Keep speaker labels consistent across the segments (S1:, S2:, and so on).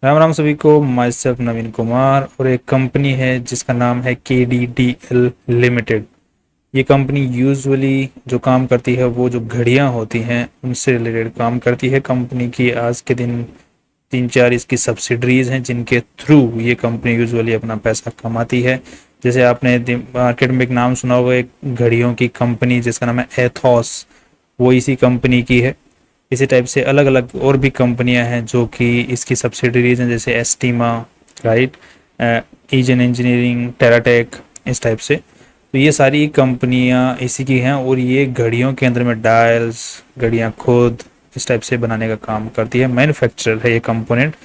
S1: राम राम सभी को। My self नवीन कुमार और एक कंपनी है जिसका नाम है KDDL लिमिटेड। ये कंपनी यूजुअली जो काम करती है वो जो घड़ियां होती हैं उनसे रिलेटेड काम करती है। कंपनी की आज के दिन तीन चार इसकी सब्सिडरीज हैं जिनके थ्रू ये कंपनी यूजुअली अपना पैसा कमाती है। जैसे आपने मार्केट में एक नाम सुना होगा, एक घड़ियों की कंपनी जिसका नाम है एथॉस, वो इसी कंपनी की है। इसी टाइप से अलग अलग और भी कंपनियां हैं जो कि इसकी सब्सिडरीज हैं, जैसे एस्टीमा, राइट, ईजन इंजीनियरिंग, टेराटेक, इस टाइप से। तो ये सारी कंपनियां इसी की हैं और ये घड़ियों के अंदर में डायल्स, घड़ियां खुद इस टाइप से बनाने का काम करती है। मैन्युफैक्चरर है ये कंपोनेंट।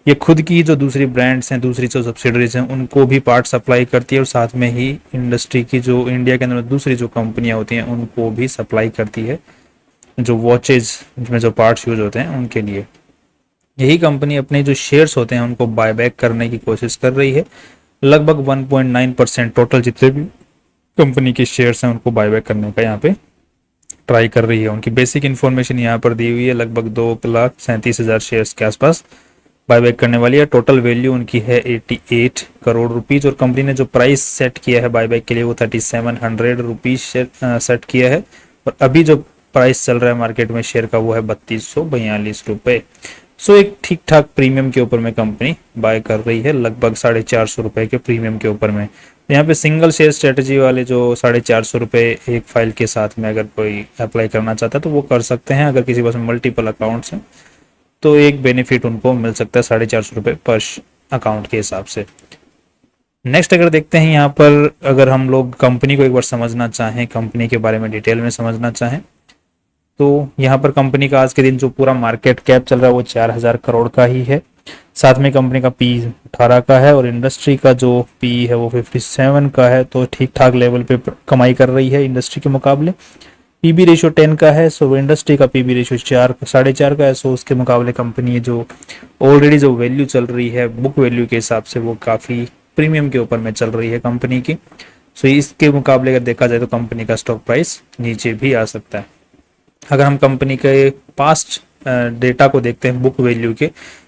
S1: ये खुद की जो दूसरी ब्रांड्स हैं, दूसरी जो सब्सिडरीज हैं, उनको भी पार्ट सप्लाई करती है और साथ में ही इंडस्ट्री की जो इंडिया के अंदर दूसरी जो कंपनियां होती हैं उनको भी सप्लाई करती है, जो वॉचेज में जो पार्ट्स यूज होते हैं उनके लिए। यही कंपनी अपने जो शेयर्स होते हैं उनको बायबैक करने की कोशिश कर रही है। लगभग 1.9% टोटल जितने भी कंपनी के शेयर्स हैं उनको बायबैक करने का यहाँ पे ट्राई कर रही है। उनकी बेसिक इन्फॉर्मेशन यहाँ पर दी हुई है, लगभग 2,37,000 शेयर्स के आसपास बायबैक करने वाली है। टोटल वैल्यू उनकी है 88 करोड़ रुपीज और कंपनी ने जो प्राइस सेट किया है बायबैक के लिए वो 3700 रुपीज सेट किया है। और अभी जो प्राइस चल रहा है मार्केट में शेयर का वो है 3242 रुपये। सो एक ठीक ठाक प्रीमियम के ऊपर में कंपनी बाय कर रही है, लगभग 450 रुपये के प्रीमियम के ऊपर में। यहाँ पे सिंगल शेयर स्ट्रेटजी वाले जो 450 रुपये एक फाइल के साथ में अगर कोई अप्लाई करना चाहता है तो वो कर सकते हैं। अगर किसी पास में मल्टीपल अकाउंट्स हैं तो एक बेनिफिट उनको मिल सकता है 450 रुपये पर अकाउंट के हिसाब से। नेक्स्ट अगर देखते हैं यहाँ पर, अगर हम लोग कंपनी को एक बार समझना चाहें, कंपनी के बारे में डिटेल में समझना चाहें, तो यहाँ पर कंपनी का आज के दिन जो पूरा मार्केट कैप चल रहा है वो 4,000 करोड़ का ही है। साथ में कंपनी का पी 18 का है और इंडस्ट्री का जो पी है वो 57 का है। तो ठीक ठाक लेवल पे कमाई कर रही है इंडस्ट्री के मुकाबले। पीबी रेशियो 10 का है, सो इंडस्ट्री का पीबी रेशियो 4 साढ़े 4 का है। सो उसके मुकाबले कंपनी जो ऑलरेडी जो वैल्यू चल रही है बुक वैल्यू के हिसाब से वो काफ़ी प्रीमियम के ऊपर में चल रही है कंपनी की। सो इसके मुकाबले अगर देखा जाए तो कंपनी का स्टॉक प्राइस नीचे भी आ सकता है। अगर हम कंपनी के पास्ट डेटा को देखते हैं बुक वैल्यू के,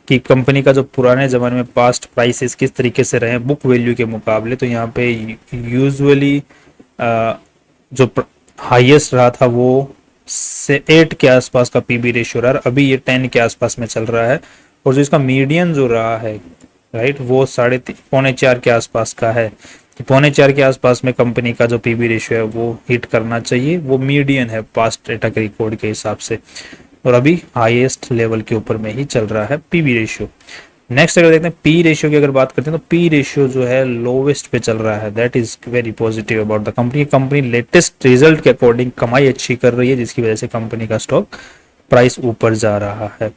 S1: कि कंपनी का जो पुराने ज़माने में पास्ट प्राइसेस किस तरीके से रहे बुक वैल्यू के मुकाबले, तो यहाँ पे यूजुअली जो हाईएस्ट रहा था वो से 8 के आसपास का पीबी रेशियो रहा, अभी ये 10 के आसपास में चल रहा है। और जो इसका मीडियन जो रहा है, राइट, वो 3.5 पौने 4 के आसपास का है। 3.5 पौने के आसपास में कंपनी का जो पीबी रेशियो है वो हिट करना चाहिए, वो मीडियन है पास्ट डेटा के रिकॉर्ड के हिसाब से। और अभी हाईएस्ट लेवल के ऊपर में ही चल रहा है पीबी रेशियो। नेक्स्ट अगर देखते हैं पी रेशियो की, अगर बात करते हैं तो पी रेशियो जो है लोवेस्ट पे चल रहा है। That is very positive about the company. Company latest result के अकॉर्डिंग कमाई अच्छी कर रही है जिसकी वजह से कंपनी का स्टॉक प्राइस ऊपर जा रहा है।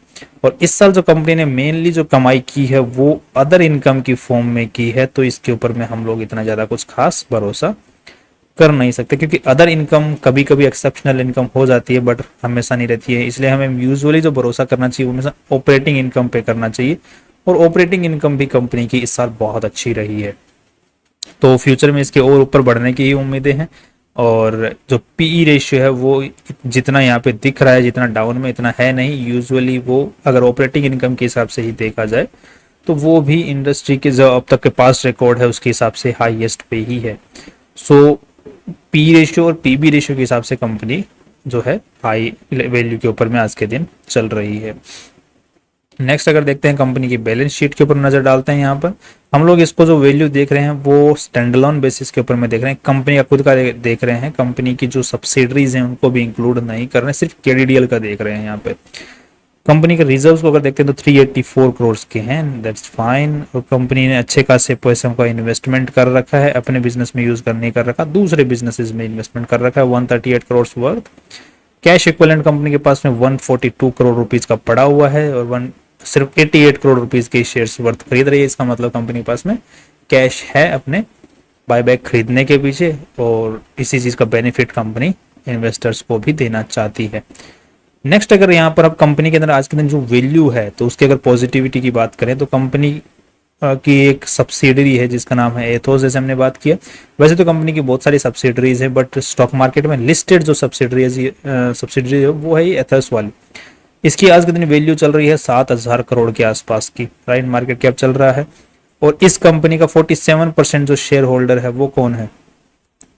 S1: और इस साल जो कंपनी ने मेनली जो कमाई की है वो अदर इनकम की फॉर्म में की है, तो इसके ऊपर में हम लोग इतना ज़्यादा कुछ खास भरोसा कर नहीं सकते, क्योंकि अदर इनकम कभी कभी एक्सेप्शनल इनकम हो जाती है बट हमेशा नहीं रहती है। इसलिए हमें यूजुअली जो भरोसा करना चाहिए वो हमेशा ऑपरेटिंग इनकम पे करना चाहिए। और ऑपरेटिंग इनकम भी कंपनी की इस साल बहुत अच्छी रही है, तो फ्यूचर में इसके और ऊपर बढ़ने की ही उम्मीदें हैं। और जो पीई रेशियो है वो जितना यहाँ पे दिख रहा है, जितना डाउन में, इतना है नहीं। यूजुअली वो अगर ऑपरेटिंग इनकम के हिसाब से ही देखा जाए तो वो भी इंडस्ट्री के जो अब तक के पास रिकॉर्ड है उसके हिसाब से हाईएस्ट पे ही है। सो पी रेशियो और पीबी रेशियो के हिसाब से कंपनी जो है हाई वैल्यू के ऊपर में आज के दिन चल रही है। नेक्स्ट अगर देखते हैं कंपनी की बैलेंस शीट के ऊपर नजर डालते हैं, यहाँ पर हम लोग इसको जो वैल्यू देख रहे हैं वो स्टैंडअलोन बेसिस के ऊपर में देख रहे हैं, कंपनी का खुद का देख रहे हैं। कंपनी की जो सब्सिडरीज हैं उनको भी इंक्लूड नहीं कर रहे हैं, सिर्फ केडीडीएल का देख रहे हैं। यहाँ पे कंपनी के रिजर्व्स को अगर देखते हैं तो 384 करोड़ के हैं, दैट्स फाइन। और कंपनी ने अच्छे खासे पैसों का इन्वेस्टमेंट कर रखा है, अपने बिजनेस में यूज करने कर रखा, दूसरे बिजनेसेस में इन्वेस्टमेंट कर रखा है। 138 crore worth cash equivalent company के पास में 142 करोड़ रुपीज का पड़ा हुआ है और सिर्फ 88 करोड़ रुपीज के शेयर्स वर्थ खरीद रही है। इसका मतलब कंपनी के पास में कैश है अपने बायबैक खरीदने के पीछे, और इसी चीज का बेनिफिट कंपनी इन्वेस्टर्स को भी देना चाहती है। नेक्स्ट अगर यहाँ पर अब कंपनी के अंदर आज के दिन जो वैल्यू है तो उसकी अगर पॉजिटिविटी की बात करें तो कंपनी की एक सब्सिडरी है जिसका नाम है एथोस, जैसे हमने बात किया। वैसे तो कंपनी की बहुत सारी सब्सिडरीज है बट स्टॉक मार्केट में लिस्टेड जो सब्सिडरी है वो है एथोस वाली। इसकी आज के दिन वैल्यू चल रही है 7,000 करोड़ के आसपास की, राइट, मार्केट कैप चल रहा है। और इस कंपनी का 47% जो शेयर होल्डर है वो कौन है,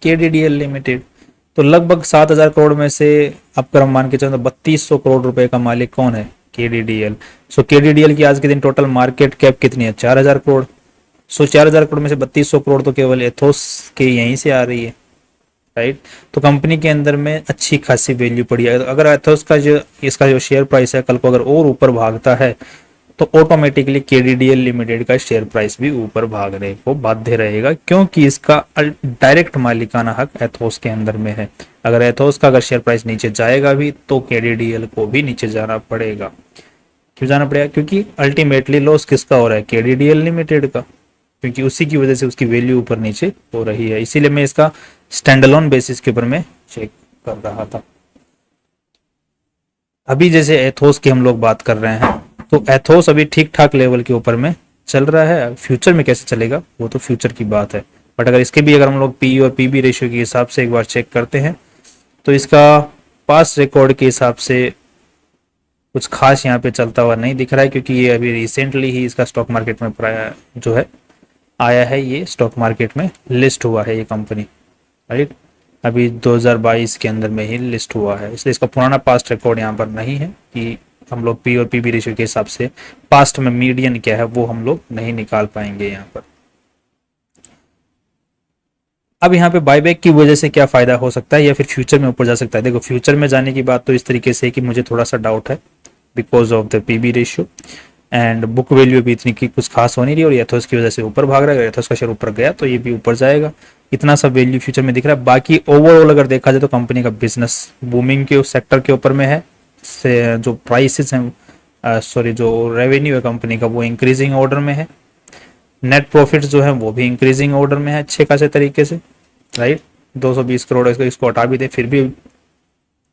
S1: केडीडीएल लिमिटेड। तो लगभग 7,000 करोड़ में से अब अगर हम मान के चलो 3,200 करोड़ रुपए का मालिक कौन है, केडीडीएल। सो केडीडीएल की आज के दिन टोटल मार्केट कैप कितनी है, 4,000 करोड़। सो 4,000 करोड़ में से 3,200 करोड़ तो केवल एथोस के यहीं से आ रही है, राइट। तो कंपनी के अंदर में अच्छी खासी वैल्यू पड़ी है। अगर एथोस का जो इसका जो शेयर प्राइस है कल को अगर और ऊपर भागता है तो ऑटोमेटिकली केडीडीएल लिमिटेड का शेयर प्राइस भी ऊपर भागने को बाध्य रहेगा, क्योंकि इसका डायरेक्ट मालिकाना हक एथोस के अंदर में है। अगर एथोस का अगर शेयर प्राइस नीचे जाएगा भी तो केडीडीएल को भी नीचे जाना पड़ेगा। क्यों जाना पड़ेगा, क्योंकि अल्टीमेटली लॉस किसका हो रहा है, केडीडीएल लिमिटेड का, क्योंकि उसी की वजह से उसकी वैल्यू ऊपर नीचे हो रही है। इसीलिए मैं इसका स्टैंडअलोन बेसिस के ऊपर मैं चेक कर रहा था। अभी जैसे एथोस की हम लोग बात कर रहे हैं तो एथोस अभी ठीक ठाक लेवल के ऊपर में चल रहा है। फ्यूचर में कैसे चलेगा वो तो फ्यूचर की बात है, बट अगर इसके भी अगर हम लोग पी और पीबी रेशियो के हिसाब से एक बार चेक करते हैं तो इसका पास्ट रिकॉर्ड के हिसाब से कुछ खास यहाँ पे चलता हुआ नहीं दिख रहा है, क्योंकि ये अभी रिसेंटली ही इसका स्टॉक मार्केट में जो है आया है, ये स्टॉक मार्केट में लिस्ट हुआ है ये कंपनी, राइट। अभी 2022 के अंदर में ही लिस्ट हुआ है, इसलिए इसका पुराना पास्ट रिकॉर्ड यहाँ पर नहीं है कि हम लोग पी और पीबी रेशियो के हिसाब से पास्ट में मीडियन क्या है वो हम लोग नहीं निकाल पाएंगे यहाँ पर। अब यहाँ पे बायबैक की वजह से क्या फायदा हो सकता है या फिर फ्यूचर में ऊपर जा सकता है। देखो फ्यूचर में जाने की बात तो इस तरीके से है कि मुझे थोड़ा सा डाउट है because of the PB ratio and book value भी इतनी की कुछ खास हो नहीं रही और एथोस की वजह से ऊपर भाग रहा है। एथोस का शेयर ऊपर गया तो ये भी ऊपर जाएगा, इतना सा वैल्यू फ्यूचर में दिख रहा है। बाकी ओवरऑल अगर देखा जाए तो कंपनी का बिजनेस बूमिंग के सेक्टर के ऊपर में है, से जो प्राइसेस हैं जो रेवेन्यू है कंपनी का वो इंक्रीजिंग ऑर्डर में है, नेट प्रॉफिट जो है वो भी इंक्रीजिंग ऑर्डर में है अच्छे खासे तरीके से, राइट। 220 करोड़ इसको हटा भी दे फिर भी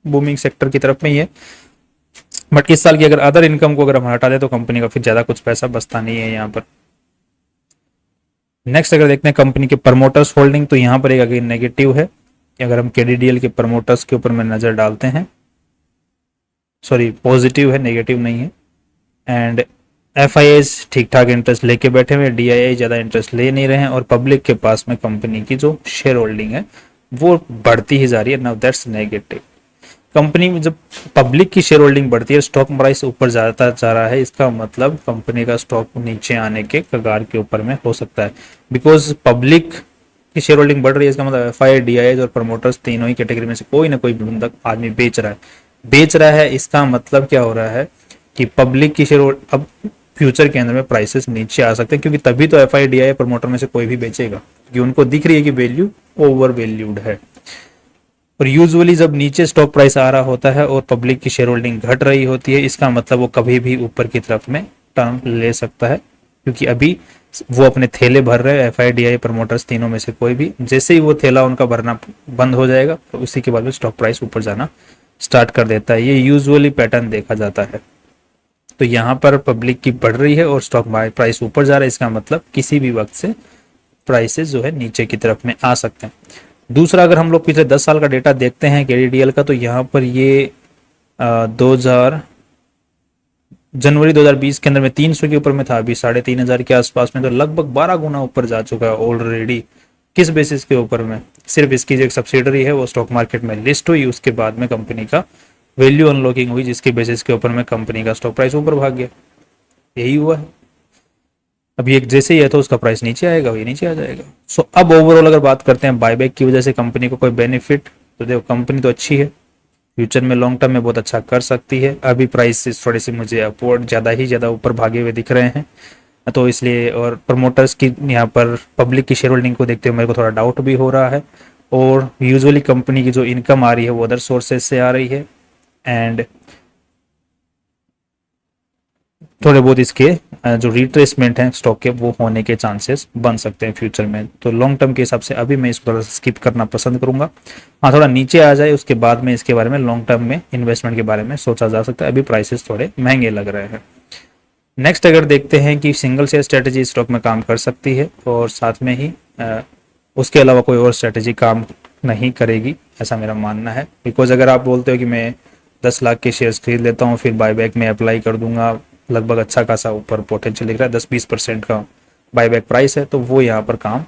S1: बूमिंग सेक्टर की तरफ में ही है। बट इस साल की अगर अदर इनकम को अगर हम हटा दें तो कंपनी का फिर ज्यादा कुछ पैसा बचता नहीं है यहाँ पर। नेक्स्ट अगर देखते हैं कंपनी के प्रमोटर्स होल्डिंग तो यहाँ पर एक अगेन नेगेटिव है। अगर हम केडीडीएल के प्रमोटर्स के ऊपर में नजर डालते हैं, सॉरी पॉजिटिव है नेगेटिव नहीं है। एंड एफआईएस ठीक ठाक इंटरेस्ट लेके बैठे हुए, डीआईआई ज्यादा इंटरेस्ट ले नहीं रहे हैं और पब्लिक के पास में कंपनी की जो शेयर होल्डिंग है वो बढ़ती ही जा रही है। Now that's negative. कंपनी में जब पब्लिक की शेयर होल्डिंग बढ़ती है, स्टॉक प्राइस ऊपर जाता जा रहा है, इसका मतलब कंपनी का स्टॉक नीचे आने के कगार के ऊपर में हो सकता है। बिकॉज पब्लिक की शेयर होल्डिंग बढ़ रही है इसका मतलब एफआई, डीआईआई और प्रमोटर्स तीनों ही कैटेगरी में से कोई ना कोई बंदा आदमी बेच रहा है। इसका मतलब क्या हो रहा है कि पब्लिक की शेयर अब फ्यूचर के अंदर में प्राइसेस नीचे आ सकते हैं, क्योंकि तभी तो एफआई, डीआईआई, प्रमोटर में से कोई भी बेचेगा क्योंकि उनको दिख रही है कि वैल्यू ओवर वैल्यूड है। और यूजुअली जब नीचे स्टॉक प्राइस आ रहा होता है और पब्लिक की शेयर होल्डिंग घट रही होती है, इसका मतलब वो कभी भी ऊपर की तरफ में टर्न ले सकता है, क्योंकि अभी वो अपने थैले भर रहे हैं। एफआईडीआई, प्रमोटर्स तीनों में से कोई भी, जैसे ही वो थैला उनका भरना बंद हो जाएगा तो उसी के बाद में स्टॉक प्राइस ऊपर जाना स्टार्ट कर देता है। ये यूजुअली पैटर्न देखा जाता है। तो यहाँ पर पब्लिक की बढ़ रही है और स्टॉक प्राइस ऊपर जा रहा है, इसका मतलब किसी भी वक्त से प्राइसेस जो है नीचे की तरफ में आ सकते हैं। दूसरा, अगर हम लोग पिछले 10 साल का डेटा देखते हैं केडीडीएल का, तो यहाँ पर ये 2000 जनवरी 2020 के अंदर में 300 के ऊपर में था, अभी 3,500 के आसपास में, तो लगभग 12 गुना ऊपर जा चुका है ऑलरेडी। किस बेसिस के ऊपर में? सिर्फ इसकी जो एक सब्सिडरी है वो स्टॉक मार्केट में लिस्ट हुई, उसके बाद में कंपनी का वैल्यू अनलॉकिंग हुई, जिसके बेसिस के ऊपर में कंपनी का स्टॉक प्राइस ऊपर भाग गया। यही हुआ है। अब ये जैसे ही है तो उसका प्राइस नीचे आएगा, वही नीचे आ जाएगा। सो अब ओवरऑल अगर बात करते हैं बायबैक की वजह से कंपनी को कोई बेनिफिट, तो देखो कंपनी तो अच्छी है, फ्यूचर में लॉन्ग टर्म में बहुत अच्छा कर सकती है। अभी प्राइस थोड़े से मुझे अपवर्ड ज़्यादा ऊपर भागे हुए दिख रहे हैं, तो इसलिए, और प्रमोटर्स की यहाँ पर पब्लिक की शेयर होल्डिंग को देखते हुए मेरे को थोड़ा डाउट भी हो रहा है। और यूजुअली कंपनी की जो इनकम आ रही है वो अदर सोर्सेज से आ रही है, एंड थोड़े बहुत इसके जो रिट्रेसमेंट हैं स्टॉक के वो होने के चांसेस बन सकते हैं फ्यूचर में। तो लॉन्ग टर्म के हिसाब से अभी मैं इसको थोड़ा सा स्किप करना पसंद करूंगा। हाँ, थोड़ा नीचे आ जाए उसके बाद में इसके बारे में लॉन्ग टर्म में इन्वेस्टमेंट के बारे में सोचा जा सकता है। अभी प्राइसेस थोड़े महंगे लग रहे हैं। नेक्स्ट अगर देखते हैं कि सिंगल शेयर स्ट्रेटेजी स्टॉक में काम कर सकती है और साथ में ही उसके अलावा कोई और स्ट्रेटेजी काम नहीं करेगी, ऐसा मेरा मानना है। बिकॉज अगर आप बोलते हो कि मैं 10 लाख के शेयर्स खरीद लेता हूँ, फिर बायबैक में अप्लाई कर दूंगा, लगभग अच्छा खासा ऊपर पोटेंशियल दिख रहा है, 10-20% का बायबैक प्राइस है, तो वो यहाँ पर काम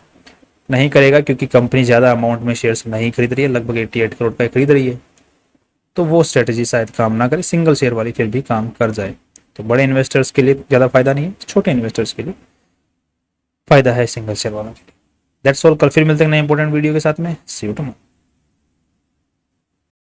S1: नहीं करेगा क्योंकि कंपनी ज़्यादा अमाउंट में शेयर्स नहीं खरीद रही है, लगभग 88 करोड़ का खरीद रही है, तो वो स्ट्रेटजी शायद काम ना करे, सिंगल शेयर वाली फिर भी काम कर जाए। तो बड़े इन्वेस्टर्स के लिए ज़्यादा फायदा नहीं है, छोटे इन्वेस्टर्स के लिए फायदा है सिंगल शेयर वालों के लिए। That's all. कल फिर मिलते हैं नए इंपॉर्टेंट वीडियो के साथ में। सी यू टुमारो।